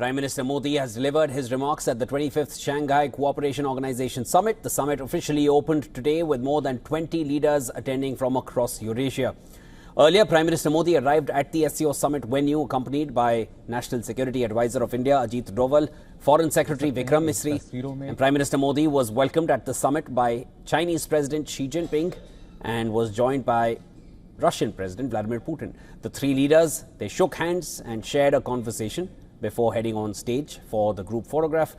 Prime Minister Modi has delivered his remarks at the 25th Shanghai Cooperation Organization Summit. The summit officially opened today with more than 20 leaders attending from across Eurasia. Earlier, Prime Minister Modi arrived at the SCO Summit venue accompanied by National Security Advisor of India Ajit Doval, Foreign Secretary Vikram Misri, and Prime Minister Modi was welcomed at the summit by Chinese President Xi Jinping and was joined by Russian President Vladimir Putin. The three leaders, they shook hands and shared a conversation before heading on stage for the group photograph.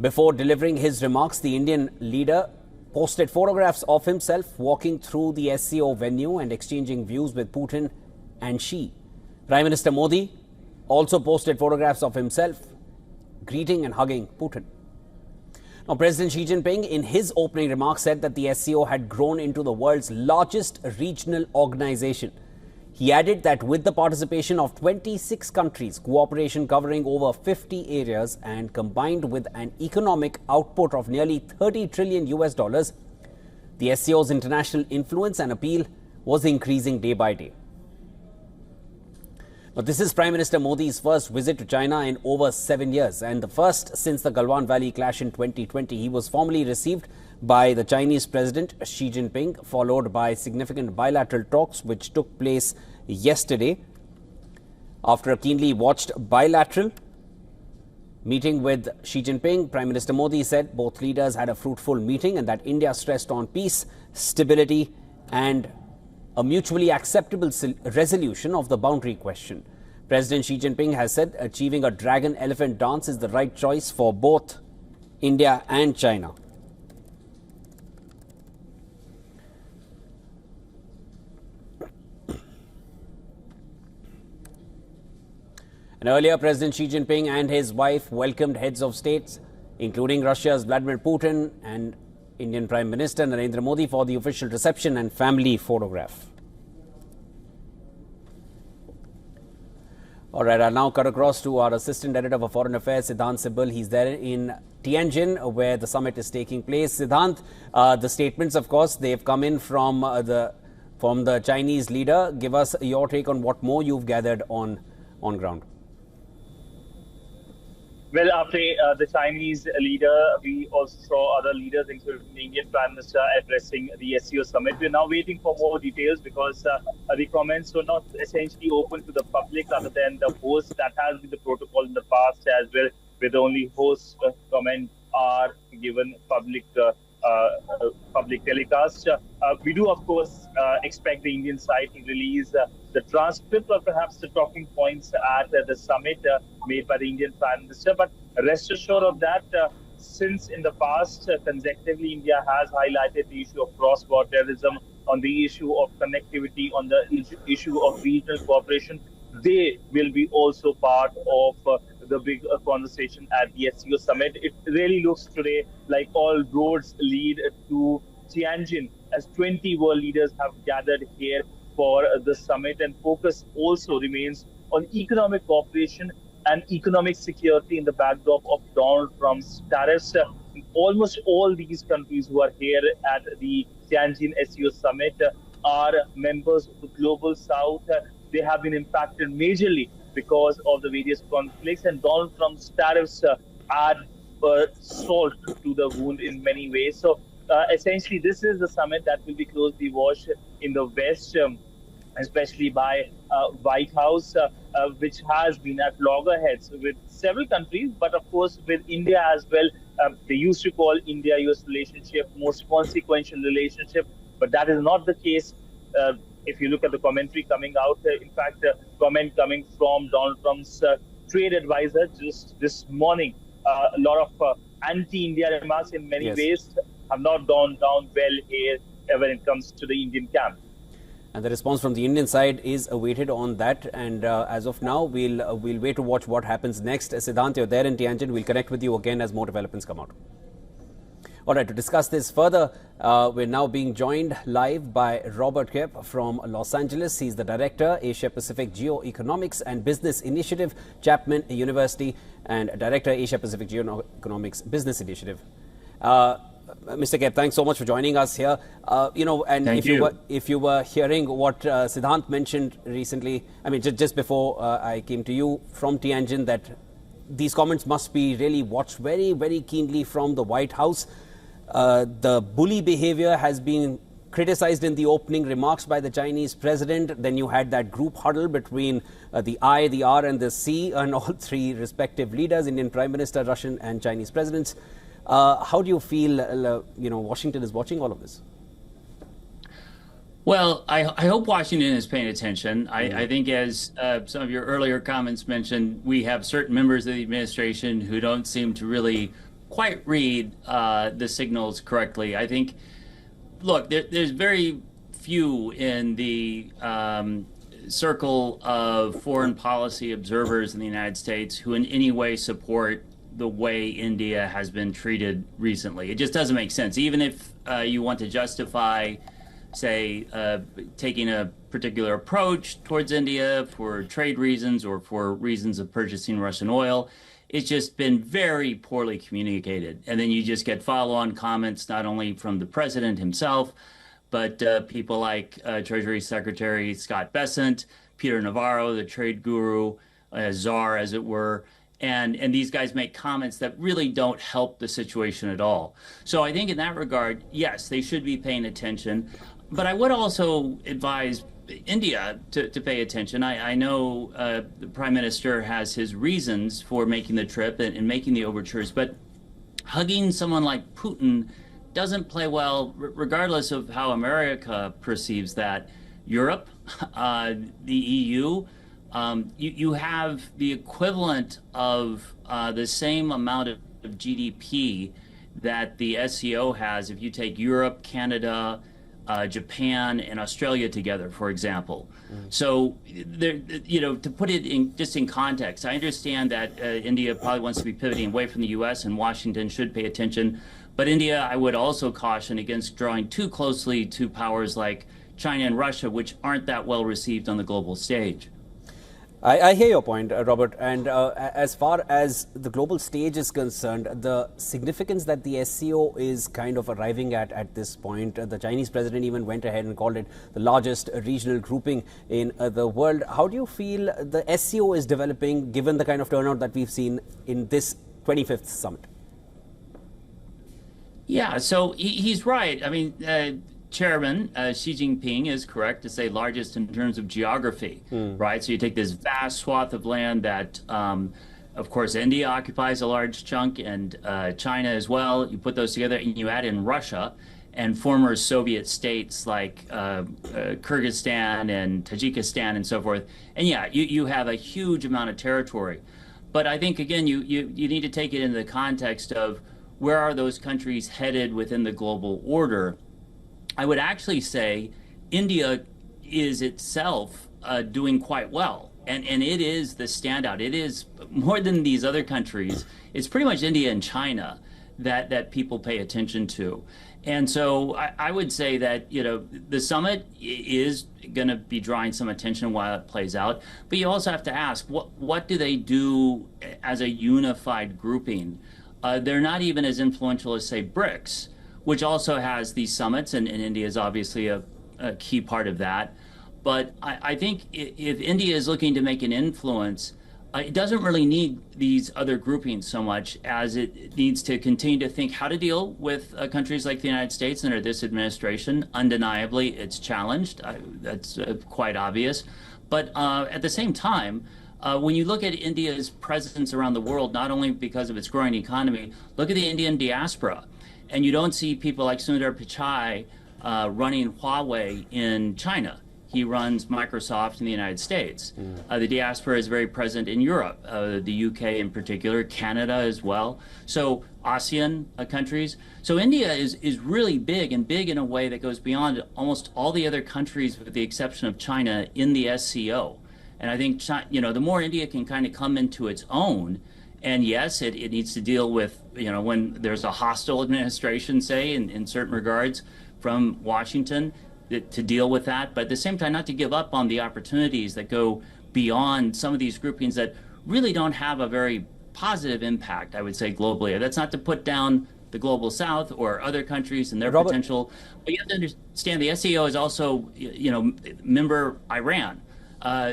Before delivering his remarks, the Indian leader posted photographs of himself walking through the SCO venue and exchanging views with Putin and Xi. Prime Minister Modi also posted photographs of himself greeting and hugging Putin. Now, President Xi Jinping, in his opening remarks, said that the SCO had grown into the world's largest regional organization. He added that with the participation of 26 countries, cooperation covering over 50 areas and combined with an economic output of nearly 30 trillion US dollars, the SCO's international influence and appeal was increasing day by day. Now, this is Prime Minister Modi's first visit to China in over 7 years and the first since the Galwan Valley clash in 2020. He was formally received by the Chinese President Xi Jinping, followed by significant bilateral talks which took place yesterday. After a keenly watched bilateral meeting with Xi Jinping, Prime Minister Modi said both leaders had a fruitful meeting and that India stressed on peace, stability and a mutually acceptable resolution of the boundary question. President Xi Jinping has said achieving a dragon-elephant dance is the right choice for both India and China. And earlier, President Xi Jinping and his wife welcomed heads of states, including Russia's Vladimir Putin and Indian Prime Minister Narendra Modi for the official reception and family photograph. All right, I'll now cut across to our Assistant Editor for Foreign Affairs, Siddhant Sibal. He's there in Tianjin, where the summit is taking place. Siddhant, the statements, of course, they've come in from the Chinese leader. Give us your take on what more you've gathered on ground. Well, after the Chinese leader, we also saw other leaders, including the Indian Prime Minister, addressing the SCO Summit. We're now waiting for more details because the comments were not essentially open to the public other than the host. That has been the protocol in the past as well, where the only host comments are given public telecast. We do, of course, expect the Indian side to release the transcript or perhaps the talking points at the summit made by the Indian Prime Minister. But rest assured of that, since in the past, consecutively, India has highlighted the issue of cross-border terrorism, on the issue of connectivity, on the issue of regional cooperation. They will be also part of the big conversation at the SCO Summit. It really looks today like all roads lead to Tianjin, as 20 world leaders have gathered here for the summit, and focus also remains on economic cooperation and economic security in the backdrop of Donald Trump's tariffs. Almost all these countries who are here at the Tianjin SCO Summit are members of the Global South. They have been impacted majorly because of the various conflicts, and Donald Trump's tariffs add salt to the wound in many ways. So essentially, this is the summit that will be closely watched in the West, especially by White House, which has been at loggerheads with several countries, but of course with India as well. They used to call India-US relationship most consequential relationship, but that is not the case. If you look at the commentary coming out, in fact, comment coming from Donald Trump's trade advisor just this morning, a lot of anti-India remarks in many ways have not gone down well here when it comes to the Indian camp. And the response from the Indian side is awaited on that. And as of now, we'll wait to watch what happens next. Siddhant, you're there in Tianjin. We'll connect with you again as more developments come out. All right, to discuss this further, we're now being joined live by Robert Kep from Los Angeles. He's the Director, Asia Pacific Geo-Economics and Business Initiative, Chapman University, and Director, Asia Pacific Geo-Economics Business Initiative. Mr. Kep, thanks so much for joining us here. If you were hearing what Siddhant mentioned recently, I mean, just before I came to you from Tianjin, that these comments must be really watched very, very keenly from the White House. The bully behavior has been criticized in the opening remarks by the Chinese president. Then you had that group huddle between the I, the R and the C and all three respective leaders, Indian Prime Minister, Russian and Chinese presidents. How do you feel, Washington is watching all of this? Well, I hope Washington is paying attention. I think, as some of your earlier comments mentioned, we have certain members of the administration who don't seem to really quite read the signals correctly. I think, look, there's very few in the circle of foreign policy observers in the United States who in any way support the way India has been treated recently. It just doesn't make sense. Even if you want to justify, say, taking a particular approach towards India for trade reasons or for reasons of purchasing Russian oil, it's just been very poorly communicated. And then you just get follow-on comments, not only from the president himself, but people like Treasury Secretary Scott Bessent, Peter Navarro, the trade guru, czar, as it were. And these guys make comments that really don't help the situation at all. So I think in that regard, yes, they should be paying attention. But I would also advise India to pay attention. I know the Prime Minister has his reasons for making the trip and making the overtures, but hugging someone like Putin doesn't play well, regardless of how America perceives that. Europe, the EU, you have the equivalent of the same amount of GDP that the SCO has if you take Europe, Canada, Japan and Australia together, for example. So, to put it in context, I understand that India probably wants to be pivoting away from the U.S. and Washington should pay attention. But India, I would also caution against drawing too closely to powers like China and Russia, which aren't that well received on the global stage. I hear your point, Robert. And as far as the global stage is concerned, the significance that the SCO is kind of arriving at this point, the Chinese president even went ahead and called it the largest regional grouping in the world. How do you feel the SCO is developing, given the kind of turnout that we've seen in this 25th summit? Yeah, so he's right. I mean, Chairman Xi Jinping is correct to say largest in terms of geography, right? So you take this vast swath of land that, of course, India occupies a large chunk and China as well. You put those together and you add in Russia and former Soviet states like Kyrgyzstan and Tajikistan and so forth. And yeah, you have a huge amount of territory. But I think, again, you need to take it into the context of where are those countries headed within the global order. I would actually say India is itself doing quite well. And it is the standout. It is more than these other countries. It's pretty much India and China that people pay attention to. And so I would say that, the summit is going to be drawing some attention while it plays out. But you also have to ask, what do they do as a unified grouping? They're not even as influential as, say, BRICS, which also has these summits, and India is obviously a key part of that. But I think if India is looking to make an influence, it doesn't really need these other groupings so much as it needs to continue to think how to deal with countries like the United States under this administration. Undeniably, it's challenged. That's quite obvious. But at the same time, when you look at India's presence around the world, not only because of its growing economy, look at the Indian diaspora. And you don't see people like Sundar Pichai running Huawei in China. He runs Microsoft in the United States. The diaspora is very present in Europe, the UK in particular, Canada as well. So ASEAN countries. So India is really big, and big in a way that goes beyond almost all the other countries with the exception of China in the SCO. And I think, the more India can kind of come into its own, and yes, it needs to deal with, when there's a hostile administration, say, in certain regards from Washington, to deal with that. But at the same time, not to give up on the opportunities that go beyond some of these groupings that really don't have a very positive impact, I would say, globally. That's not to put down the global south or other countries and their potential. But you have to understand the SCO is also, member Iran.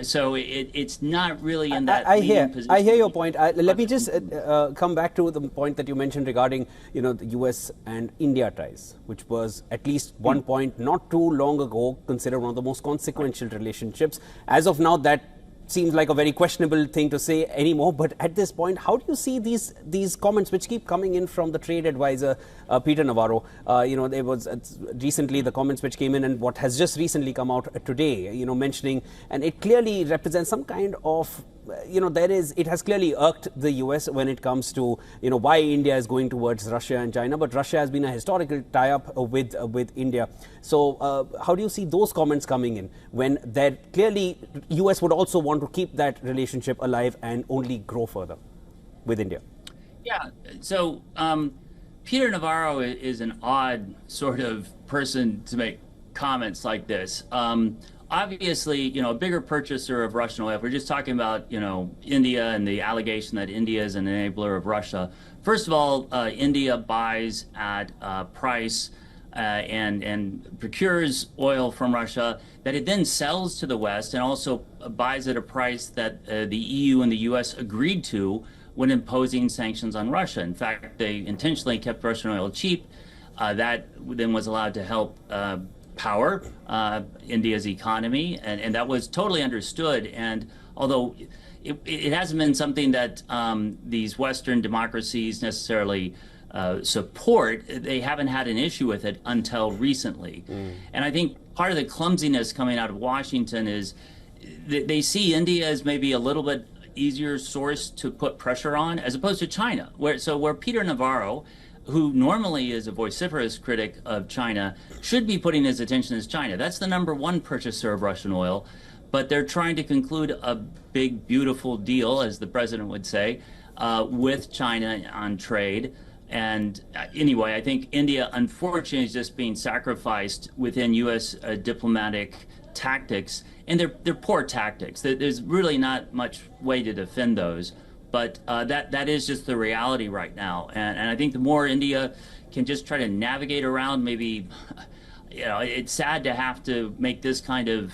So it's not really in that I leading position. I hear your point. Let me just come back to the point that you mentioned regarding, the US and India ties, which was at least one point not too long ago considered one of the most consequential relationships. As of now, that seems like a very questionable thing to say anymore. But at this point, how do you see these comments which keep coming in from the trade advisor, Peter Navarro? There was recently the comments which came in and what has just recently come out today, mentioning, and it clearly represents some kind of, it has clearly irked the US when it comes to, why India is going towards Russia and China. But Russia has been a historical tie-up with India. So how do you see those comments coming in when that clearly US would also want to keep that relationship alive and only grow further with India? Yeah. So Peter Navarro is an odd sort of person to make comments like this. Obviously, a bigger purchaser of Russian oil. If we're just talking about, India and the allegation that India is an enabler of Russia. First of all, India buys at a price and procures oil from Russia that it then sells to the West, and also buys at a price that the EU and the US agreed to when imposing sanctions on Russia. In fact, they intentionally kept Russian oil cheap. That then was allowed to help power India's economy, and that was totally understood. And although it hasn't been something that these Western democracies necessarily support, they haven't had an issue with it until recently. And I think part of the clumsiness coming out of Washington is they see India as maybe a little bit easier source to put pressure on, as opposed to China, where Peter Navarro, who normally is a vociferous critic of China, should be putting his attention as China. That's the #1 purchaser of Russian oil, but they're trying to conclude a big, beautiful deal, as the president would say, with China on trade. And anyway, I think India, unfortunately, is just being sacrificed within U.S. Diplomatic tactics, and they're poor tactics. There's really not much way to defend those. But that is just the reality right now. And I think the more India can just try to navigate around, maybe, it's sad to have to make this kind of,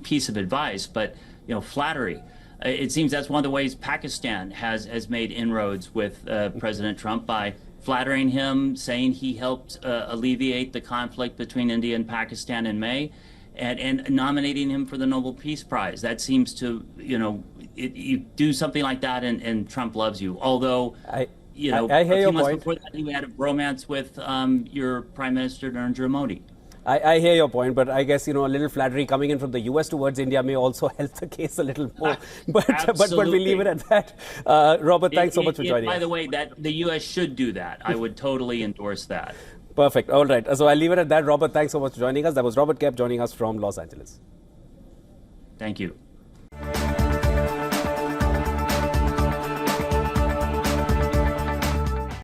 piece of advice, but, flattery. It seems that's one of the ways Pakistan has made inroads with President Trump, by flattering him, saying he helped alleviate the conflict between India and Pakistan in May, and nominating him for the Nobel Peace Prize. That seems to, you do something like that and Trump loves you. Although, I hear a few months before that, you had a bromance with your Prime Minister Narendra Modi. I hear your point, but I guess, a little flattery coming in from the US towards India may also help the case a little more. But we leave it at that. Robert, thanks so much for joining us. By the way, that the US should do that. I would totally endorse that. Perfect. All right. So I'll leave it at that. Robert, thanks so much for joining us. That was Robert Kep joining us from Los Angeles. Thank you.